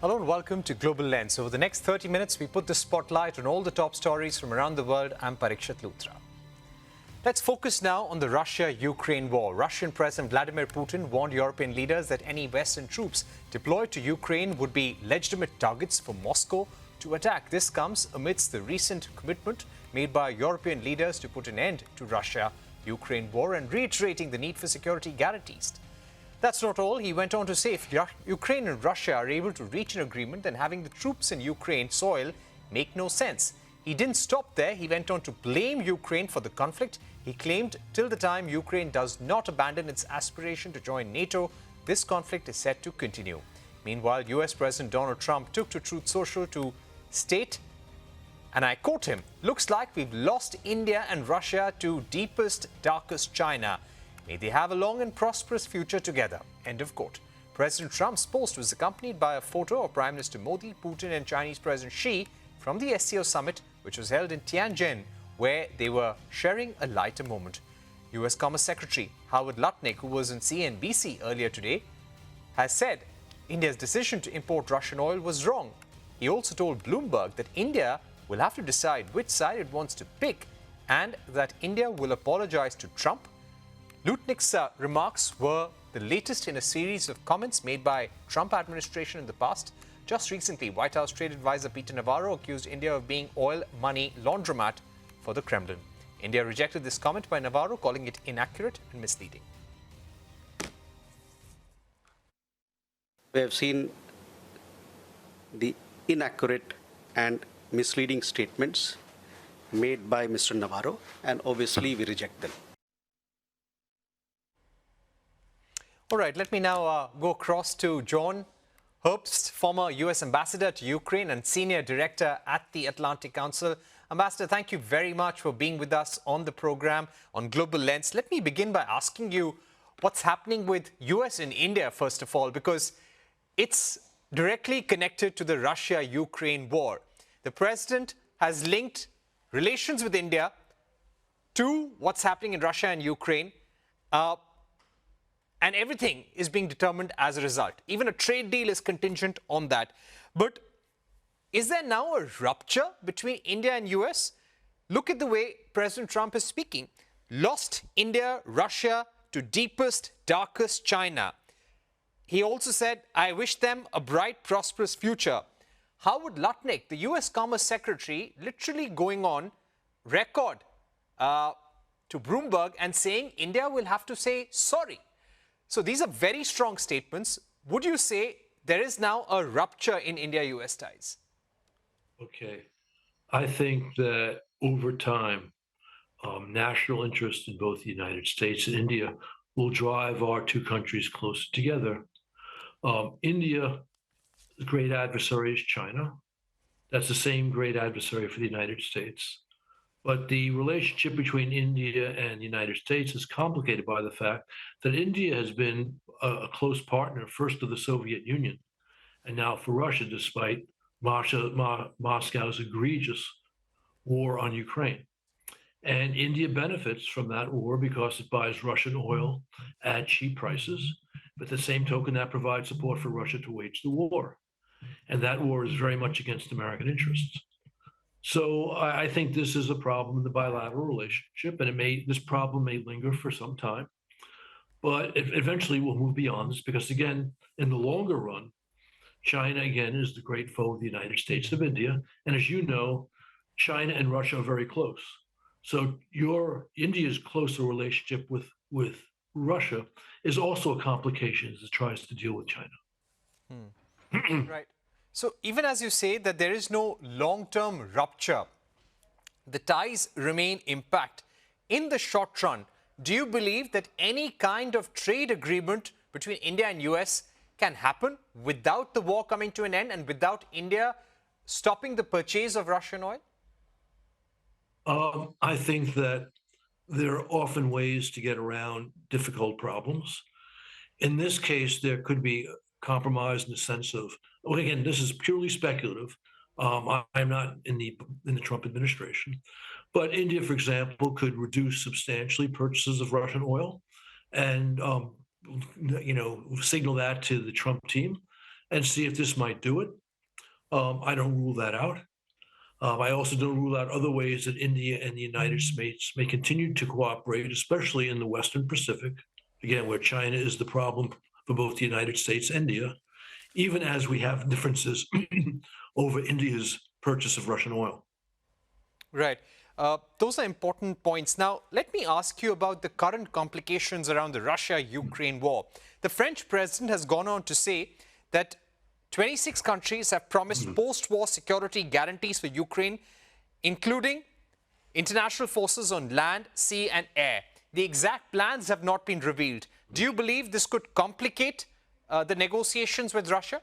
Hello and welcome to Global Lens. Over the next 30 minutes, we put the spotlight on all the top stories from around the world. I'm Parikshit Luthra. Let's focus now on the Russia-Ukraine war. Russian President Vladimir Putin warned European leaders that any Western troops deployed to Ukraine would be legitimate targets for Moscow to attack. This comes amidst the recent commitment made by European leaders to put an end to Russia-Ukraine war and reiterating the need for security guarantees. That's not all. He went on to say if Ukraine and Russia are able to reach an agreement, then having the troops in Ukraine soil make no sense. He didn't stop there. He went on to blame Ukraine for the conflict. He claimed till the time Ukraine does not abandon its aspiration to join NATO, this conflict is set to continue. Meanwhile, US President Donald Trump took to Truth Social to state, and I quote him, "Looks like we've lost India and Russia to deepest, darkest China. May they have a long and prosperous future together." End of quote. President Trump's post was accompanied by a photo of Prime Minister Modi, Putin and Chinese President Xi from the SCO summit, which was held in Tianjin, where they were sharing a lighter moment. US Commerce Secretary Howard Lutnick, who was on CNBC earlier today, has said India's decision to import Russian oil was wrong. He also told Bloomberg that India will have to decide which side it wants to pick and that India will apologize to Trump. Lutnick's remarks were the latest in a series of comments made by Trump administration in the past. Just recently, White House trade advisor Peter Navarro accused India of being oil money laundromat for the Kremlin. India rejected this comment by Navarro, calling it inaccurate and misleading. We have seen the inaccurate and misleading statements made by Mr. Navarro, and obviously we reject them. All right, let me now go across to John Herbst, former US ambassador to Ukraine and senior director at the Atlantic Council. Ambassador, thank you very much for being with us on the program on Global Lens. Let me begin by asking you what's happening with US and India, first of all, because it's directly connected to the Russia-Ukraine war. The president has linked relations with India to what's happening in Russia and Ukraine. And everything is being determined as a result. Even a trade deal is contingent on that. But is there now a rupture between India and US? Look at the way President Trump is speaking. Lost India, Russia to deepest, darkest China. He also said, I wish them a bright, prosperous future. Howard Lutnick, the US Commerce Secretary, literally going on record to Bloomberg and saying India will have to say sorry. So these are very strong statements. Would you say there is now a rupture in India-US ties? Okay. I think that over time, national interest in both the United States and India will drive our two countries closer together. India, the great adversary is China. That's the same great adversary for the United States. But the relationship between India and the United States is complicated by the fact that India has been a close partner, first of the Soviet Union, and now for Russia, despite Moscow's egregious war on Ukraine. And India benefits from that war because it buys Russian oil at cheap prices. But at the same token, that provides support for Russia to wage the war. And that war is very much against American interests. So I think this is a problem in the bilateral relationship, and this problem may linger for some time, but eventually we'll move beyond this because, again, in the longer run, China, again, is the great foe of the United States of India. And as you know, China and Russia are very close. So India's closer relationship with Russia is also a complication as it tries to deal with China. Right. So even as you say that there is no long-term rupture, the ties remain impact. In the short run, do you believe that any kind of trade agreement between India and US can happen without the war coming to an end and without India stopping the purchase of Russian oil? I think that there are often ways to get around difficult problems. In this case, there could be compromise in the sense of, well, again, this is purely speculative. I'm not in the Trump administration, but India, for example, could reduce substantially purchases of Russian oil, and signal that to the Trump team, and see if this might do it. I don't rule that out. I also don't rule out other ways that India and the United States may continue to cooperate, especially in the Western Pacific, again, where China is the problem for both the United States and India, even as we have differences over India's purchase of Russian oil. Right. Those are important points. Now, let me ask you about the current complications around the Russia-Ukraine war. The French president has gone on to say that 26 countries have promised post-war security guarantees for Ukraine, including international forces on land, sea and air. The exact plans have not been revealed. Do you believe this could complicate the negotiations with Russia?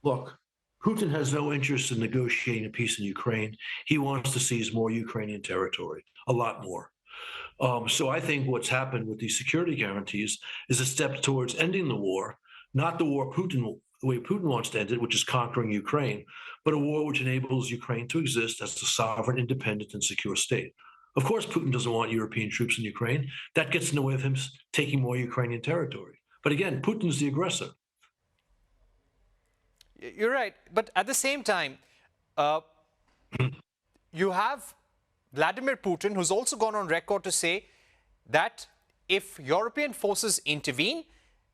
Look, Putin has no interest in negotiating a peace in Ukraine. He wants to seize more Ukrainian territory, a lot more. So I think what's happened with these security guarantees is a step towards ending the war, not the war the way Putin wants to end it, which is conquering Ukraine, but a war which enables Ukraine to exist as a sovereign, independent, and secure state. Of course, Putin doesn't want European troops in Ukraine. That gets in the way of him taking more Ukrainian territory. But again, Putin's the aggressor. You're right. But at the same time, you have Vladimir Putin, who's also gone on record to say that if European forces intervene,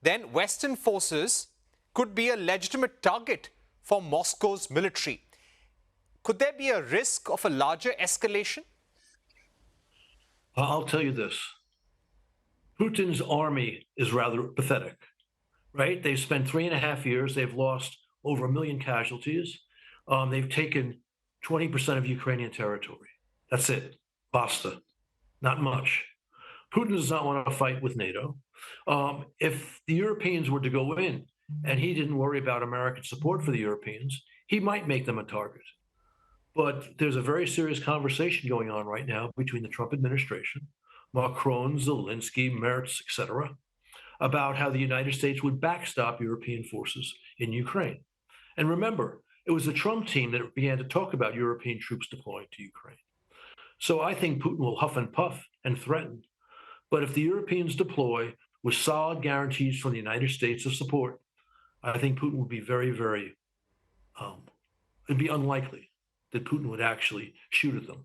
then Western forces could be a legitimate target for Moscow's military. Could there be a risk of a larger escalation? I'll tell you this. Putin's army is rather pathetic, right? They've spent 3.5 years. They've lost over 1 million casualties. They've taken 20% of Ukrainian territory. That's it. Basta. Not much. Putin does not want to fight with NATO. If the Europeans were to go in and he didn't worry about American support for the Europeans, he might make them a target. But there's a very serious conversation going on right now between the Trump administration, Macron, Zelensky, Merz, etc., about how the United States would backstop European forces in Ukraine. And remember, it was the Trump team that began to talk about European troops deploying to Ukraine. So I think Putin will huff and puff and threaten. But if the Europeans deploy with solid guarantees from the United States of support, I think Putin would be very, very, it'd be unlikely that Putin would actually shoot at them.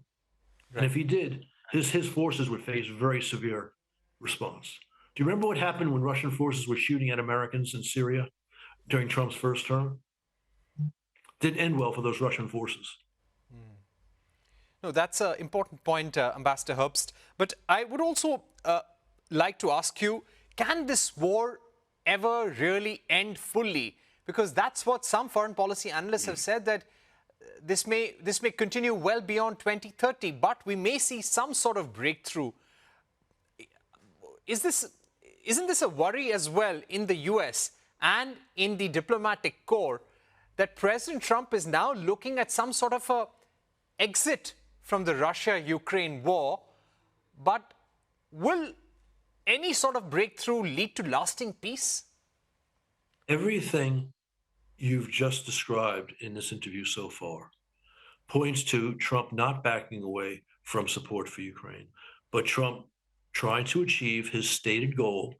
Right. And if he did, his forces would face very severe response. Do you remember what happened when Russian forces were shooting at Americans in Syria during Trump's first term? Didn't end well for those Russian forces. No, that's an important point, Ambassador Herbst. But I would also like to ask you, can this war ever really end fully? Because that's what some foreign policy analysts have said, that this may continue well beyond 2030, but we may see some sort of breakthrough. Isn't this a worry as well in the US and in the diplomatic corps, that President Trump is now looking at some sort of a exit from the Russia-Ukraine war, but will any sort of breakthrough lead to lasting peace? Everything you've just described in this interview so far points to Trump not backing away from support for Ukraine, but Trump trying to achieve his stated goal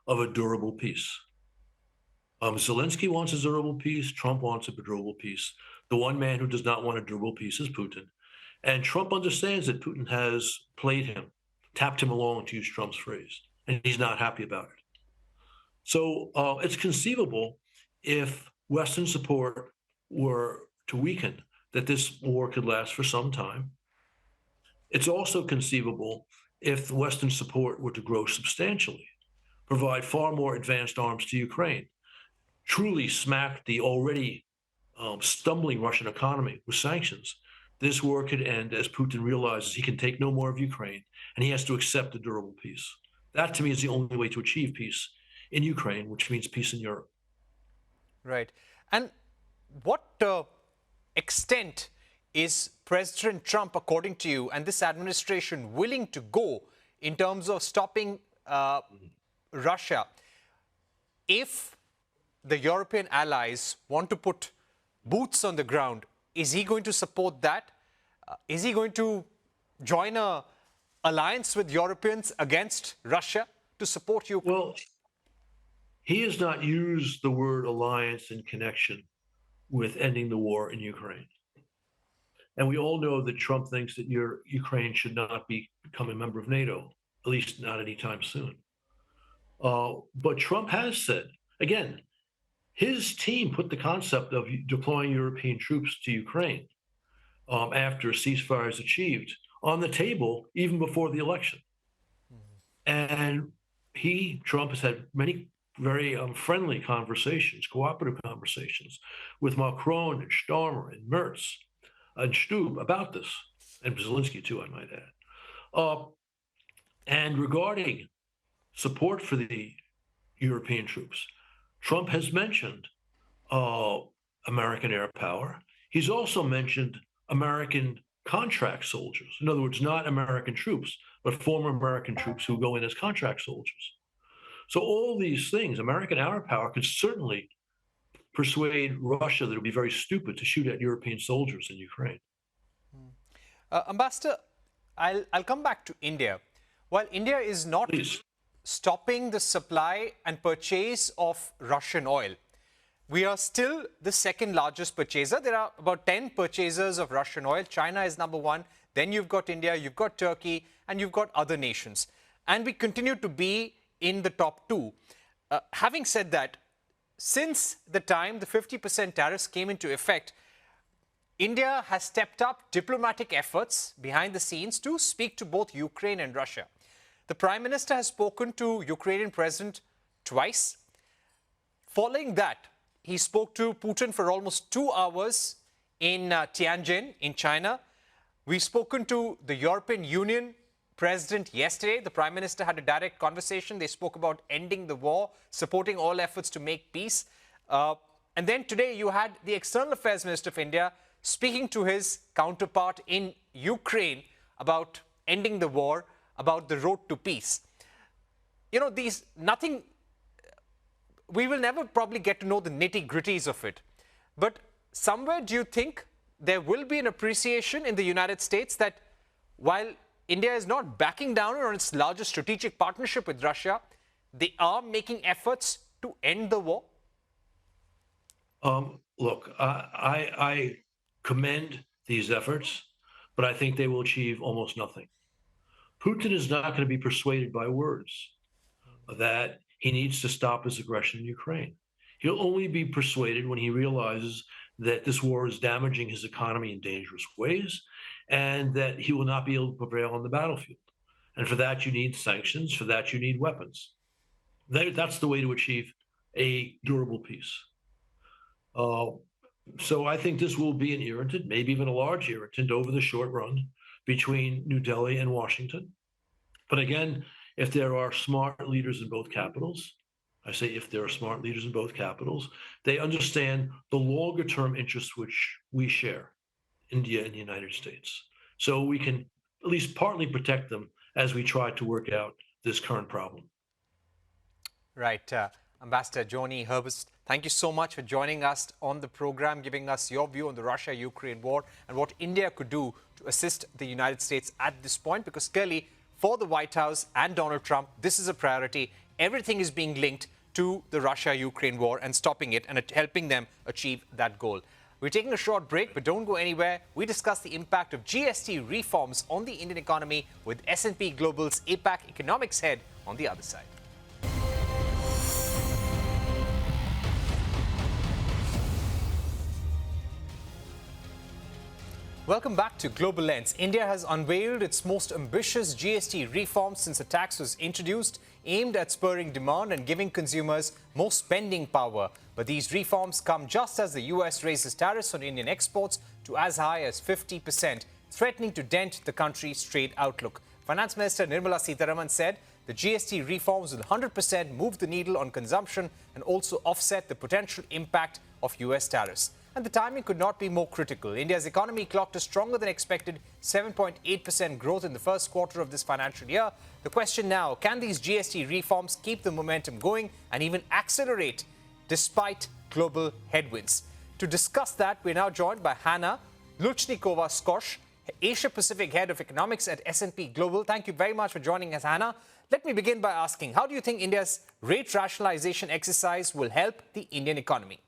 of a durable peace. Zelensky wants a durable peace. Trump wants a durable peace. The one man who does not want a durable peace is Putin. And Trump understands that Putin has played him, tapped him along, to use Trump's phrase, and he's not happy about it. So it's conceivable, if Western support were to weaken, that this war could last for some time. It's also conceivable if Western support were to grow substantially, provide far more advanced arms to Ukraine, truly smack the already stumbling Russian economy with sanctions. This war could end as Putin realizes he can take no more of Ukraine and he has to accept a durable peace. That, to me, is the only way to achieve peace in Ukraine, which means peace in Europe. Right. And what extent is President Trump, according to you, and this administration willing to go in terms of stopping Russia if the European allies want to put boots on the ground? Is he going to support that? Is he going to join an alliance with Europeans against Russia to support Ukraine? Well, he has not used the word alliance in connection with ending the war in Ukraine. And we all know that Trump thinks that Ukraine should not become a member of NATO, at least not anytime soon. But Trump has said, again, his team put the concept of deploying European troops to Ukraine after a ceasefire is achieved on the table even before the election. And Trump has had many very friendly conversations, cooperative conversations with Macron and Starmer and Merz and Stub about this, and Zelensky too, I might add. And regarding support for the European troops, Trump has mentioned American air power. He's also mentioned American contract soldiers. In other words, not American troops, but former American troops who go in as contract soldiers. So all these things, American air power could certainly persuade Russia that it would be very stupid to shoot at European soldiers in Ukraine. Ambassador, I'll come back to India. While India is not stopping the supply and purchase of Russian oil, we are still the second largest purchaser. There are about 10 purchasers of Russian oil. China is number one. Then you've got India, you've got Turkey, and you've got other nations. And we continue to be in the top two. Having said that, since the time the 50% tariffs came into effect, India has stepped up diplomatic efforts behind the scenes to speak to both Ukraine and Russia. The Prime Minister has spoken to Ukrainian President twice. Following that, he spoke to Putin for almost 2 hours in Tianjin in China. We've spoken to the European Union President yesterday. The Prime Minister had a direct conversation. They spoke about ending the war, supporting all efforts to make peace. And then today you had the External Affairs Minister of India speaking to his counterpart in Ukraine about ending the war, about the road to peace. You know, we will never probably get to know the nitty-gritties of it. But somewhere, do you think there will be an appreciation in the United States that while India is not backing down on its largest strategic partnership with Russia, they are making efforts to end the war? Look, I commend these efforts, but I think they will achieve almost nothing. Putin is not going to be persuaded by words that he needs to stop his aggression in Ukraine. He'll only be persuaded when he realizes that this war is damaging his economy in dangerous ways and that he will not be able to prevail on the battlefield. And for that, you need sanctions. For that, you need weapons. That's the way to achieve a durable peace. So I think this will be an irritant, maybe even a large irritant over the short run between New Delhi and Washington. But again, if there are smart leaders in both capitals, I say if there are smart leaders in both capitals, they understand the longer term interests which we share, India and the United States. So we can at least partly protect them as we try to work out this current problem. Right. Ambassador Johnny Herbst, thank you so much for joining us on the program, giving us your view on the Russia-Ukraine war and what India could do to assist the United States at this point, because clearly for the White House and Donald Trump, this is a priority. Everything is being linked to the Russia-Ukraine war and stopping it and helping them achieve that goal. We're taking a short break, but don't go anywhere. We discuss the impact of GST reforms on the Indian economy with S&P Global's APAC economics head on the other side. Welcome back to Global Lens. India has unveiled its most ambitious GST reform since the tax was introduced, aimed at spurring demand and giving consumers more spending power. But these reforms come just as the US raises tariffs on Indian exports to as high as 50%, threatening to dent the country's trade outlook. Finance Minister Nirmala Sitharaman said the GST reforms will 100% move the needle on consumption and also offset the potential impact of US tariffs. And the timing could not be more critical. India's economy clocked a stronger than expected 7.8% growth in the first quarter of this financial year. The question now, can these GST reforms keep the momentum going and even accelerate despite global headwinds? To discuss that, we're now joined by Hanna, Luchnikava-Schorsch, Asia Pacific Head of Economics at S&P Global. Thank you very much for joining us, Hanna. Let me begin by asking, how do you think India's rate rationalization exercise will help the Indian economy?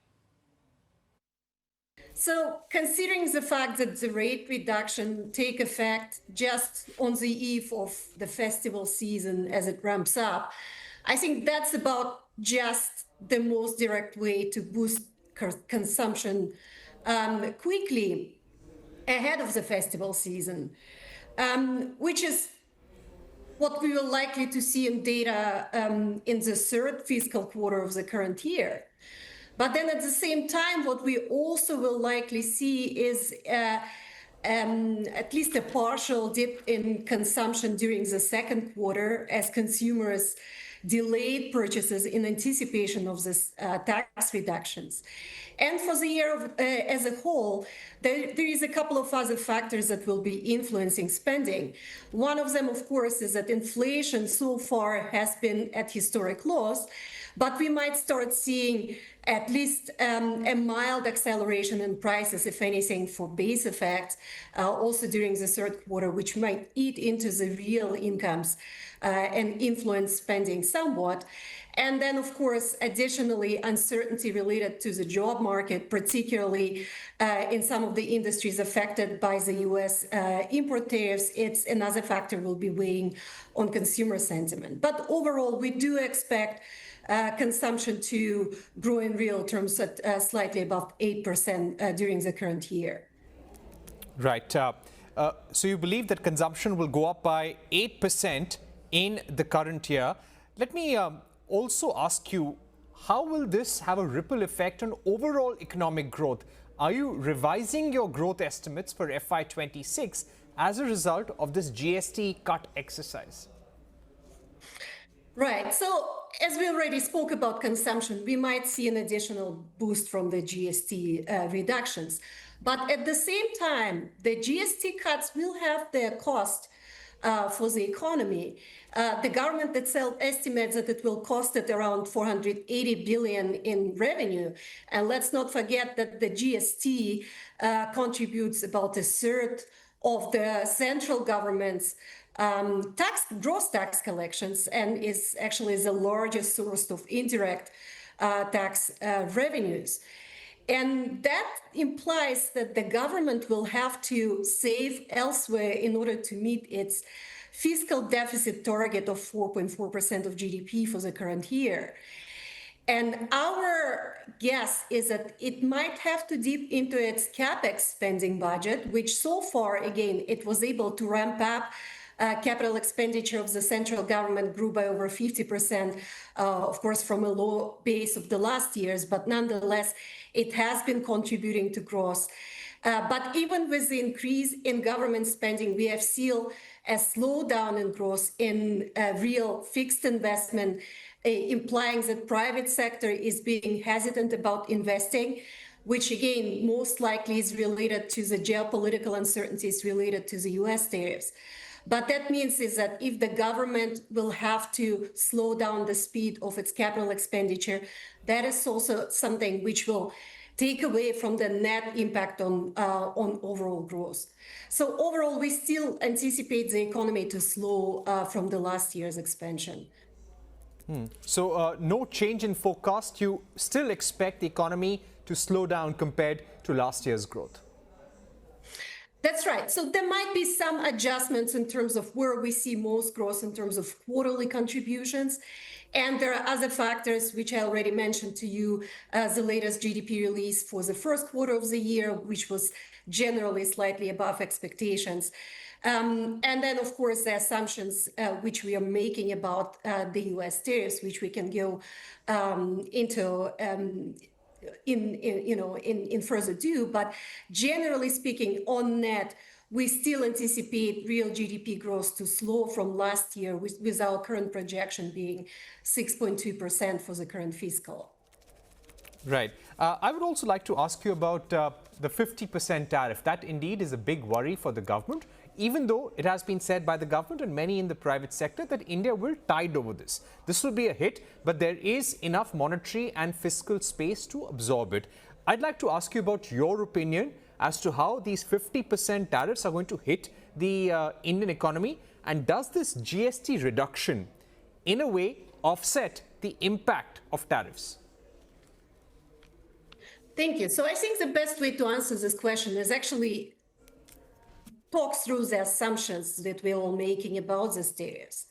So, considering the fact that the rate reduction take effect just on the eve of the festival season as it ramps up, I think that's about just the most direct way to boost consumption quickly ahead of the festival season, which is what we will likely to see in data in the third fiscal quarter of the current year. But then at the same time, what we also will likely see is at least a partial dip in consumption during the second quarter as consumers delayed purchases in anticipation of this tax reductions. And for the year as a whole, there is a couple of other factors that will be influencing spending. One of them, of course, is that inflation so far has been at historic lows, but we might start seeing at least a mild acceleration in prices, if anything, for base effects, also during the third quarter, which might eat into the real incomes and influence spending somewhat. And then, of course, additionally, uncertainty related to the job market, particularly in some of the industries affected by the U.S. Import tariffs, it's another factor will be weighing on consumer sentiment. But overall, we do expect consumption to grow in real terms at slightly above 8% during the current year. Right. So you believe that consumption will go up by 8% in the current year. Let me also ask you, how will this have a ripple effect on overall economic growth? Are you revising your growth estimates for FY26 as a result of this GST cut exercise? Right. So as we already spoke about consumption, we might see an additional boost from the GST reductions. But at the same time, the GST cuts will have their cost for the economy. The government itself estimates that it will cost it around 480 billion in revenue. And let's not forget that the GST contributes about a third of the central government's gross tax collections and is actually the largest source of indirect tax revenues. And that implies that the government will have to save elsewhere in order to meet its fiscal deficit target of 4.4% of GDP for the current year. And our guess is that it might have to dip into its capex spending budget, which so far, again, it was able to ramp up. Capital expenditure of the central government grew by over 50%, of course, from a low base of the last years, but nonetheless, it has been contributing to growth. But even with the increase in government spending, we have seen a slowdown in growth in real fixed investment, implying that private sector is being hesitant about investing, which again, most likely is related to the geopolitical uncertainties related to the US tariffs. But that means is that if the government will have to slow down the speed of its capital expenditure, that is also something which will take away from the net impact on overall growth. So overall, we still anticipate the economy to slow from the last year's expansion. So no change in forecast. You still expect the economy to slow down compared to last year's growth? That's right. So there might be some adjustments in terms of where we see most growth in terms of quarterly contributions. And there are other factors which I already mentioned to you, the latest GDP release for the first quarter of the year, which was generally slightly above expectations. And then, of course, the assumptions which we are making about the US tariffs, which we can go into in further ado, but generally speaking, on net, we still anticipate real GDP growth to slow from last year, with our current projection being 6.2% for the current fiscal. Right. I would also like to ask you about the 50% tariff. That indeed is a big worry for the government, even though it has been said by the government and many in the private sector that India will tide over this. This will be a hit, but there is enough monetary and fiscal space to absorb it. I'd like to ask you about your opinion. as to how these 50% tariffs are going to hit the Indian economy? And does this GST reduction, in a way, offset the impact of tariffs? Thank you. So I think the best way to answer this question is actually talk through the assumptions that we're all making about these tariffs.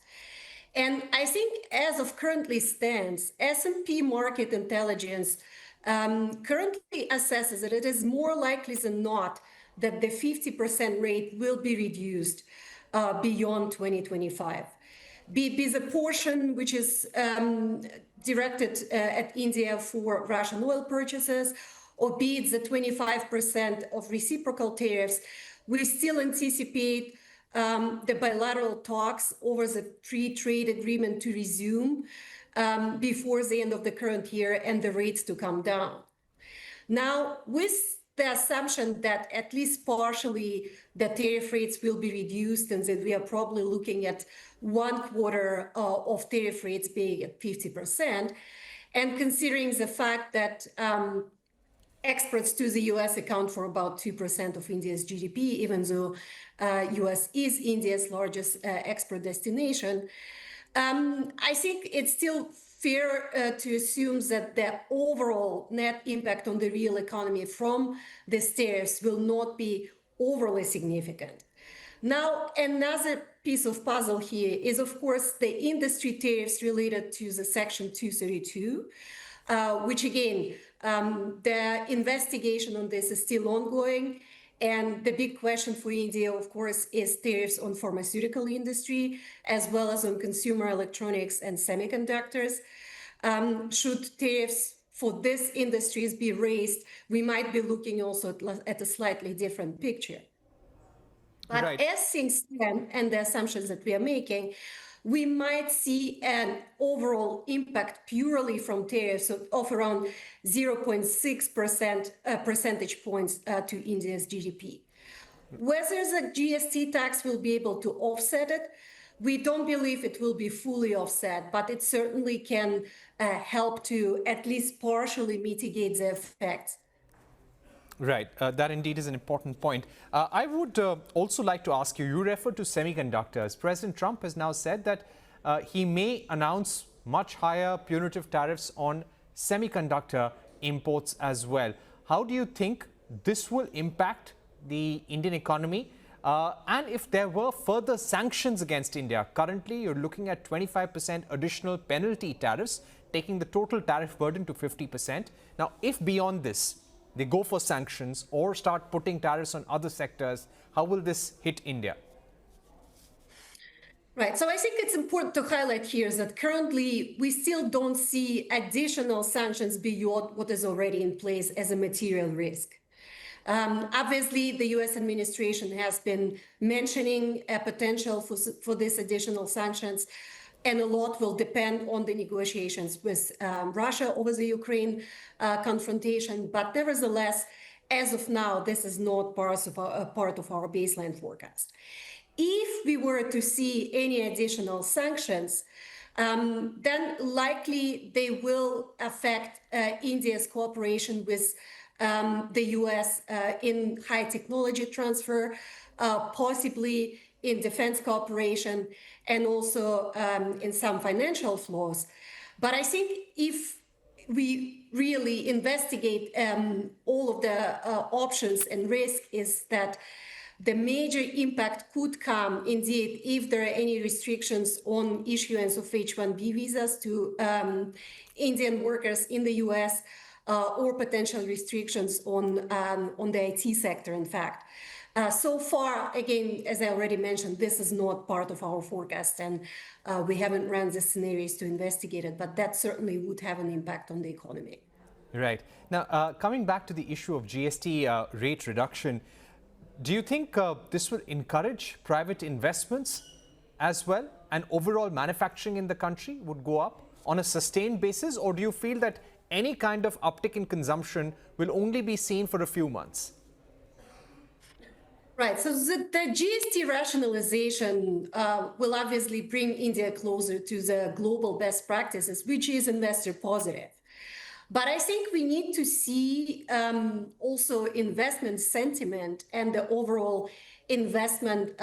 And I think as of currently stands, S&P Market Intelligence currently assesses that it is more likely than not that the 50% rate will be reduced beyond 2025. Be the portion which is directed at India for Russian oil purchases, or be it the 25% of reciprocal tariffs, we still anticipate the bilateral talks over the free trade agreement to resume before the end of the current year and the rates to come down. Now, with the assumption that at least partially the tariff rates will be reduced and that we are probably looking at 1/4 of tariff rates being at 50%, and considering the fact that exports to the US account for about 2% of India's GDP, even though US is India's largest export destination, I think it's still fair to assume that the overall net impact on the real economy from these tariffs will not be overly significant. Now, another piece of puzzle here is, of course, the industry tariffs related to the Section 232, which again, the investigation on this is still ongoing. And the big question for India, of course, is tariffs on pharmaceutical industry, as well as on consumer electronics and semiconductors. Should tariffs for these industries be raised, we might be looking also at a slightly different picture. But right. As things stand and the assumptions that we are making, we might see an overall impact purely from tariffs of around 0.6% percentage points to India's GDP. Whether the GST tax will be able to offset it, we don't believe it will be fully offset, but it certainly can help to at least partially mitigate the effects. Right. That indeed is an important point. I would also like to ask you, you referred to semiconductors. President Trump has now said that he may announce much higher punitive tariffs on semiconductor imports as well. How do you think this will impact the Indian economy? And if there were further sanctions against India, currently you're looking at 25% additional penalty tariffs, taking the total tariff burden to 50%. Now, if beyond this, they go for sanctions or start putting tariffs on other sectors, how will this hit India? Right. So I think it's important to highlight here that currently we still don't see additional sanctions beyond what is already in place as a material risk. Obviously, the US administration has been mentioning a potential for these additional sanctions, and a lot will depend on the negotiations with Russia over the Ukraine confrontation. But nevertheless, as of now, this is not part of our baseline forecast. If we were to see any additional sanctions, then likely they will affect India's cooperation with the US in high technology transfer, possibly in defense cooperation, and also in some financial flows. But I think if we really investigate all of the options and risk, is that the major impact could come indeed if there are any restrictions on issuance of H-1B visas to Indian workers in the US, or potential restrictions on the IT sector, in fact. So far, again, as I already mentioned, this is not part of our forecast, and we haven't run the scenarios to investigate it, but that certainly would have an impact on the economy. Right. Now, coming back to the issue of GST rate reduction, do you think this will encourage private investments as well, and overall manufacturing in the country would go up on a sustained basis, or do you feel that any kind of uptick in consumption will only be seen for a few months? Right. So the GST rationalization will obviously bring India closer to the global best practices, which is investor positive. But I think we need to see also investment sentiment and the overall investment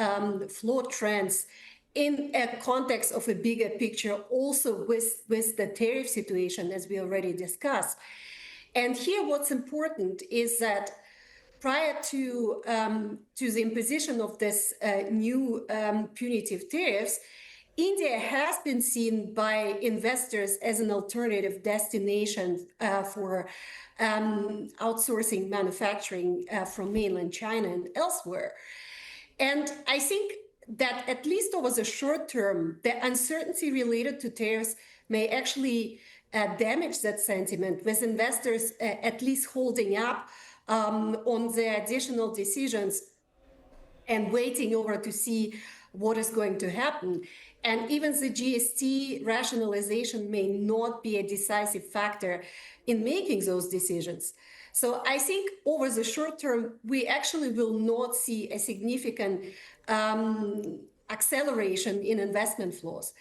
flow trends in a context of a bigger picture, also with the tariff situation, as we already discussed. And here what's important is that prior to the imposition of this new punitive tariffs, India has been seen by investors as an alternative destination for outsourcing manufacturing from mainland China and elsewhere. And I think that at least over the short term, the uncertainty related to tariffs may actually damage that sentiment, with investors at least holding up on the additional decisions and waiting over to see what is going to happen. And even the GST rationalization may not be a decisive factor in making those decisions. So I think over the short term, we actually will not see a significant acceleration in investment flows,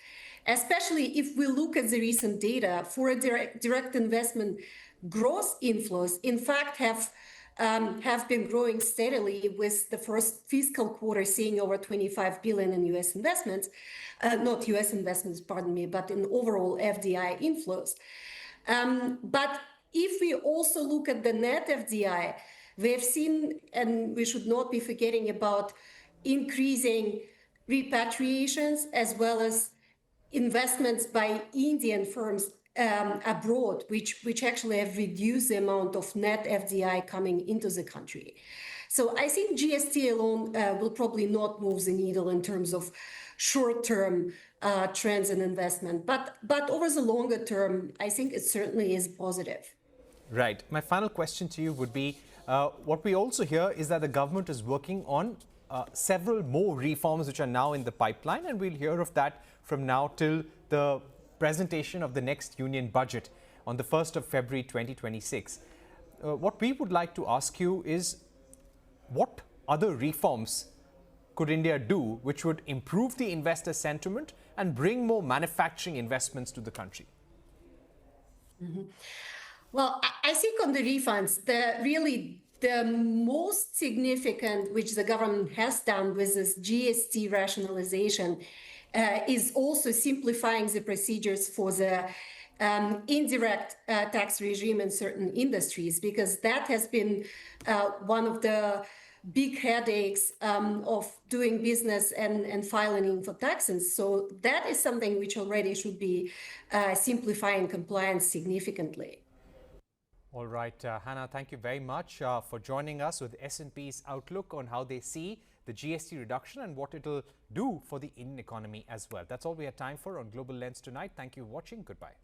especially if we look at the recent data for direct investment. Gross inflows, in fact, have been growing steadily, with the first fiscal quarter seeing over 25 billion in U.S. investments, not U.S. investments, pardon me, but in overall FDI inflows. But if we also look at the net FDI, we have seen, and we should not be forgetting about increasing repatriations as well as investments by Indian firms abroad, which actually have reduced the amount of net FDI coming into the country. So I think GST alone will probably not move the needle in terms of short-term trends in investment. But over the longer term, I think it certainly is positive. Right. My final question to you would be, what we also hear is that the government is working on several more reforms which are now in the pipeline, and we'll hear of that from now till the presentation of the next union budget on the 1st of February 2026. What we would like to ask you is, what other reforms could India do which would improve the investor sentiment and bring more manufacturing investments to the country? Mm-hmm. Well, I think on the refunds, the most significant, which the government has done with this GST rationalization, is also simplifying the procedures for the indirect tax regime in certain industries, because that has been one of the big headaches of doing business and filing for taxes. So that is something which already should be simplifying compliance significantly. All right, Hanna, thank you very much for joining us with S&P's outlook on how they see the GST reduction and what it'll do for the Indian economy as well. That's all we have time for on Global Lens tonight. Thank you for watching. Goodbye.